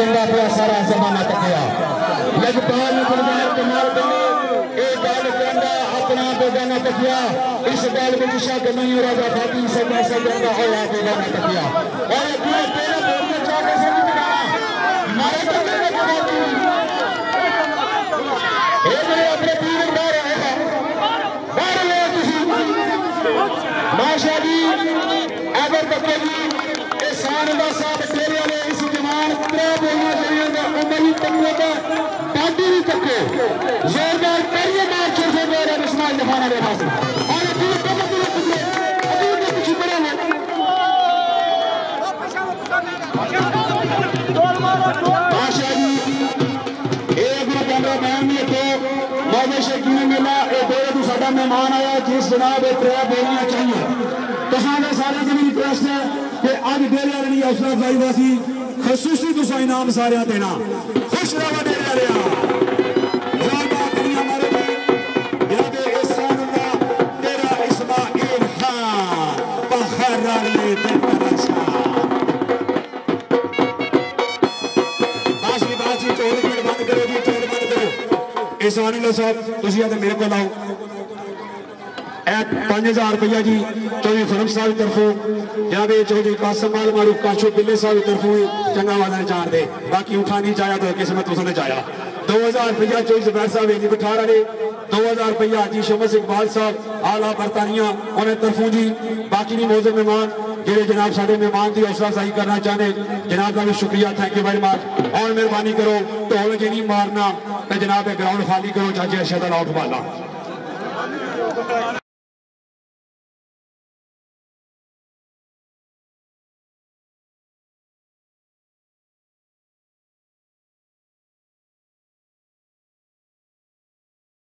बंदा अपना सारा जमाना तकिया लजपाल गुलजार कमाल बने एक गल कहना अपना बेगाना तकिया इस गल में शक नहीं राजा फाती सदा सदा होया बेगाना तकिया और अपने तेरे बोल में जाके समझ गया मारे तो तेरे फाती ए मेरे अपने पीर बाहर आया बाहर ले तुसी माशा जी अगर बच्चे जी शान का साथ तेरे ने इस जवान त्रै बोलना चाहिए उम्र ही तकने का पार्टी भी तके जोरदार करिए मार छोड़ से मेरा इस्माइल दिखाना दे पास और दूर कब दूर कुछ बड़ा है माशा जी एक कैमरा मैन ने तो मौजे शकीन मिला ए दो तू साडा मेहमान आया जिस जनाब त्रै बोलना चाहिए तो सारे जमीन रिक्वेस्ट है कि अज डेरे वाले की हौसला अफजाई का सी खसूसी तुसा इनाम सारे देना खुश रहो डेरे वाले मेरे को लाओ 5000 रुपया जी चौधरी फरम साहब की तरफों जनाब चौधरी कासम माल मारूफ काशो बिल्ले साहब की तरफों चंगा वाला ने जान दे बाकी उठा नहीं चाया तो किस्मत उसने चाया 2000 रुपया चौधरी जुबैर साहब एनी बिठा रहे 2000 रुपया जी शमस इकबाल साहब आला बरतानिया उन्हें तरफों जी बाकी नहीं मौजूद मेहमान जेडे जनाब साडे मेहमान की हौसला अफजाई करना चाहते जनाब का भी शुक्रिया थैंक यू वेरी मच और मेहरबानी करो ढोल जी नहीं मारना तो जनाब ग्राउंड खाली करो चाचे अरशद लौट वाला